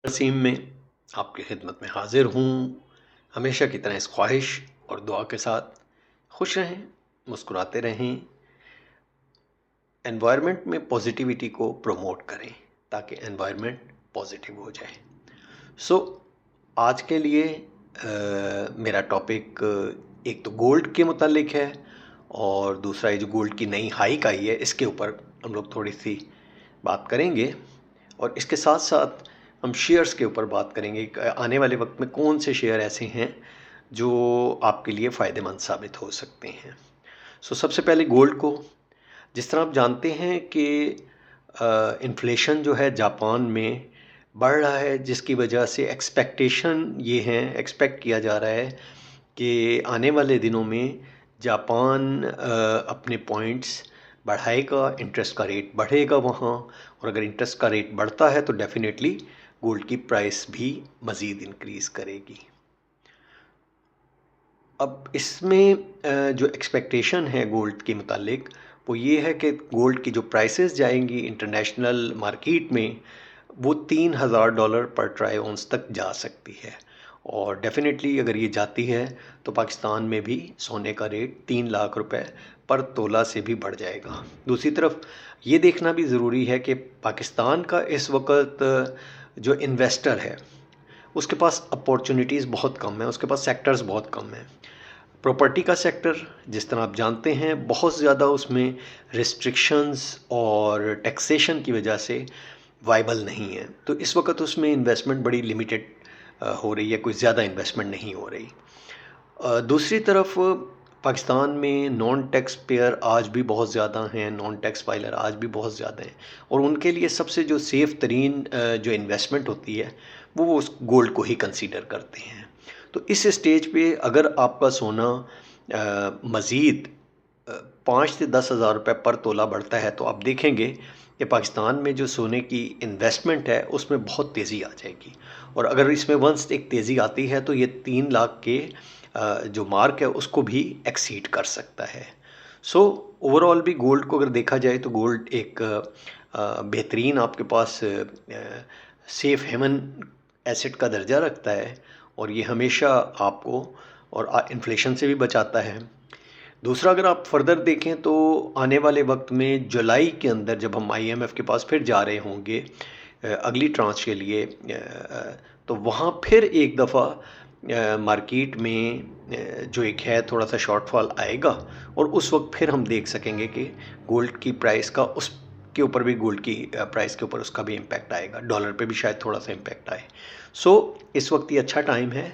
वसीम में आपकी खिदमत में हाजिर हूँ। हमेशा की तरह इस ख्वाहिश और दुआ के साथ खुश रहें, मुस्कुराते रहें, एनवायरनमेंट में पॉजिटिविटी को प्रमोट करें ताकि एनवायरनमेंट पॉजिटिव हो जाए। सो आज के लिए मेरा टॉपिक एक तो गोल्ड के मुतालिक है और दूसरा ये जो गोल्ड की नई हाइक आई है इसके ऊपर हम लोग थोड़ी सी बात करेंगे और इसके साथ साथ हम शेयर्स के ऊपर बात करेंगे कि आने वाले वक्त में कौन से शेयर ऐसे हैं जो आपके लिए फ़ायदेमंद साबित हो सकते हैं। सबसे पहले गोल्ड को, जिस तरह आप जानते हैं कि इन्फ्लेशन जो है जापान में बढ़ रहा है, जिसकी वजह से एक्सपेक्ट किया जा रहा है कि आने वाले दिनों में जापान अपने पॉइंट्स बढ़ाएगा, इंटरेस्ट का रेट बढ़ेगा वहाँ, और अगर इंटरेस्ट का रेट बढ़ता है तो डेफिनेटली गोल्ड की प्राइस भी मज़ीद इंक्रीज़ करेगी। अब इसमें जो एक्सपेक्टेशन है गोल्ड के मुतालिक वो ये है कि गोल्ड की जो प्राइसेस जाएंगी इंटरनेशनल मार्केट में वो $3000 पर ट्राई औंस तक जा सकती है, और डेफिनेटली अगर ये जाती है तो पाकिस्तान में भी सोने का रेट 3 लाख रुपए पर तोला से भी बढ़ जाएगा। दूसरी तरफ ये देखना भी ज़रूरी है कि पाकिस्तान का इस वक्त जो इन्वेस्टर है उसके पास अपॉर्चुनिटीज़ बहुत कम है, उसके पास सेक्टर्स बहुत कम हैं। प्रॉपर्टी का सेक्टर जिस तरह आप जानते हैं बहुत ज़्यादा उसमें रिस्ट्रिक्शंस और टैक्सेशन की वजह से वाइबल नहीं है, तो इस वक्त उसमें इन्वेस्टमेंट बड़ी लिमिटेड हो रही है, कोई ज़्यादा इन्वेस्टमेंट नहीं हो रही। दूसरी तरफ पाकिस्तान में नॉन टैक्स पेयर आज भी बहुत ज़्यादा हैं, नॉन टैक्स फाइलर आज भी बहुत ज़्यादा हैं, और उनके लिए सबसे जो सेफ़ तरीन जो इन्वेस्टमेंट होती है वो उस गोल्ड को ही कंसीडर करते हैं। तो इस स्टेज पे अगर आपका सोना मज़ीद 5 से 10 हज़ार रुपये पर तोला बढ़ता है तो आप देखेंगे कि पाकिस्तान में जो सोने की इन्वेस्टमेंट है उसमें बहुत तेज़ी आ जाएगी, और अगर इसमें वंस एक तेज़ी आती है तो ये 3 लाख के जो मार्क है उसको भी एक्सीड कर सकता है। ओवरऑल भी गोल्ड को अगर देखा जाए तो गोल्ड एक बेहतरीन आपके पास सेफ़ हेवन एसेट का दर्जा रखता है, और ये हमेशा आपको और इन्फ्लेशन से भी बचाता है। दूसरा, अगर आप फर्दर देखें तो आने वाले वक्त में जुलाई के अंदर जब हम IMF के पास फिर जा रहे होंगे अगली ट्रांच के लिए, तो वहाँ फिर एक दफ़ा मार्केट में जो एक है थोड़ा सा शॉर्टफॉल आएगा, और उस वक्त फिर हम देख सकेंगे कि गोल्ड की प्राइस का उसके ऊपर भी, गोल्ड की प्राइस के ऊपर उसका भी इम्पैक्ट आएगा, डॉलर पे भी शायद थोड़ा सा इम्पैक्ट आए। इस वक्त ये अच्छा टाइम है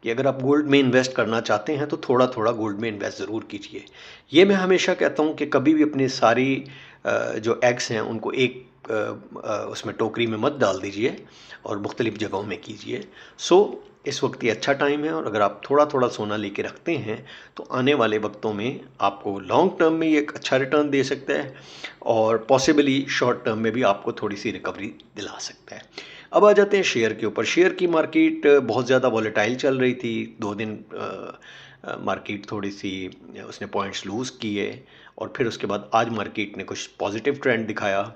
कि अगर आप गोल्ड में इन्वेस्ट करना चाहते हैं तो थोड़ा थोड़ा गोल्ड में इन्वेस्ट ज़रूर कीजिए। ये मैं हमेशा कहता हूँ कि कभी भी अपनी सारी जो एग्स हैं उनको एक उसमें टोकरी में मत डाल दीजिए और मुख्तलिफ़ जगहों में कीजिए। इस वक्त ये अच्छा टाइम है, और अगर आप थोड़ा थोड़ा सोना लेके रखते हैं तो आने वाले वक्तों में आपको लॉन्ग टर्म में ये एक अच्छा रिटर्न दे सकता है, और पॉसिबली शॉर्ट टर्म में भी आपको थोड़ी सी रिकवरी दिला सकता है। अब आ जाते हैं शेयर के ऊपर। शेयर की मार्केट बहुत ज़्यादा वॉलेटाइल चल रही थी, 2 दिन मार्केट थोड़ी सी उसने पॉइंट्स लूज़ किए, और फिर उसके बाद आज मार्केट ने कुछ पॉजिटिव ट्रेंड दिखाया।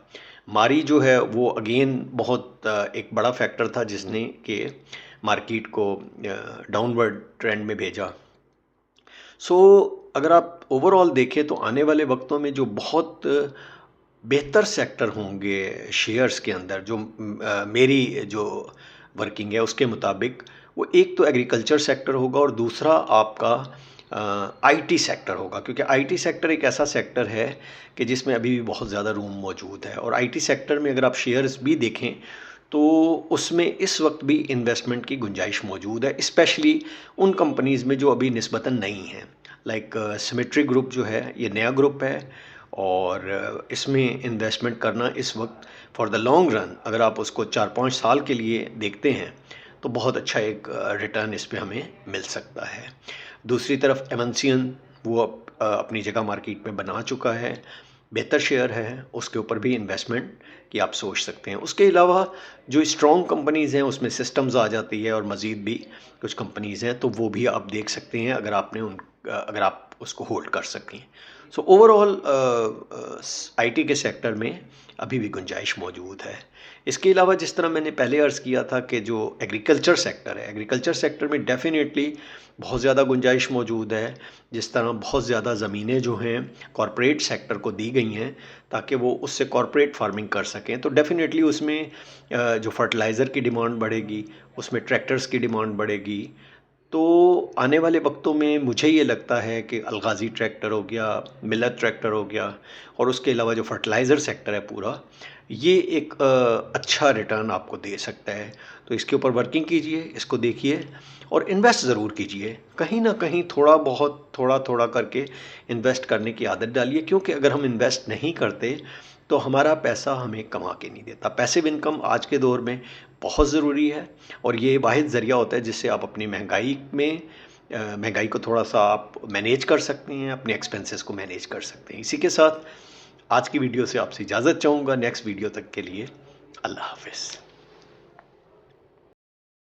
मारी जो है वो अगेन बहुत एक बड़ा फैक्टर था जिसने कि मार्केट को डाउनवर्ड ट्रेंड में भेजा। अगर आप ओवरऑल देखें तो आने वाले वक्तों में जो बहुत बेहतर सेक्टर होंगे शेयर्स के अंदर, जो मेरी जो वर्किंग है उसके मुताबिक, वो एक तो एग्रीकल्चर सेक्टर होगा और दूसरा आपका IT सेक्टर होगा, क्योंकि IT सेक्टर एक ऐसा सेक्टर है कि जिसमें अभी भी बहुत ज़्यादा रूम मौजूद है। और IT सेक्टर में अगर आप शेयर्स भी देखें तो उसमें इस वक्त भी इन्वेस्टमेंट की गुंजाइश मौजूद है, स्पेशली उन कंपनीज़ में जो अभी निस्बतन नई हैं। लाइक सिमेट्री ग्रुप जो है ये नया ग्रुप है, और इसमें इन्वेस्टमेंट करना इस वक्त फॉर द लॉन्ग रन, अगर आप उसको 4-5 साल के लिए देखते हैं तो बहुत अच्छा एक रिटर्न इस पे हमें मिल सकता है। दूसरी तरफ एमएनसीएन वो अपनी जगह मार्केट में बना चुका है, बेहतर शेयर है, उसके ऊपर भी इन्वेस्टमेंट की आप सोच सकते हैं। उसके अलावा जो स्ट्रॉन्ग कंपनीज़ हैं उसमें सिस्टम्स आ जाती है, और मज़ीद भी कुछ कंपनीज़ हैं तो वो भी आप देख सकते हैं अगर आप उसको होल्ड कर सकें। सो ओवरऑल आईटी के सेक्टर में अभी भी गुंजाइश मौजूद है। इसके अलावा जिस तरह मैंने पहले अर्ज़ किया था कि जो एग्रीकल्चर सेक्टर है, एग्रीकल्चर सेक्टर में डेफ़िनेटली बहुत ज़्यादा गुंजाइश मौजूद है। जिस तरह बहुत ज़्यादा ज़मीनें जो हैं कॉरपोरेट सेक्टर को दी गई हैं ताकि वो उससे कॉरपोरेट फार्मिंग कर सकें, तो डेफ़िनेटली उसमें जो फर्टिलाइज़र की डिमांड बढ़ेगी, उसमें ट्रैक्टर्स की डिमांड बढ़ेगी। तो आने वाले वक्तों में मुझे ये लगता है कि अलगाज़ी ट्रैक्टर हो गया, मिलेट ट्रैक्टर हो गया, और उसके अलावा जो फर्टिलाइज़र सेक्टर है पूरा, ये एक अच्छा रिटर्न आपको दे सकता है। तो इसके ऊपर वर्किंग कीजिए, इसको देखिए और इन्वेस्ट ज़रूर कीजिए। कहीं ना कहीं थोड़ा बहुत थोड़ा थोड़ा करके इन्वेस्ट करने की आदत डालिए, क्योंकि अगर हम इन्वेस्ट नहीं करते तो हमारा पैसा हमें कमा के नहीं देता। पैसिव इनकम आज के दौर में बहुत ज़रूरी है, और ये वाहिद ज़रिया होता है जिससे आप अपनी महंगाई को थोड़ा सा आप मैनेज कर सकते हैं, अपने एक्सपेंसेस को मैनेज कर सकते हैं। इसी के साथ आज की वीडियो से आपसे इजाज़त चाहूँगा। नेक्स्ट वीडियो तक के लिए अल्लाह हाफ़िज़।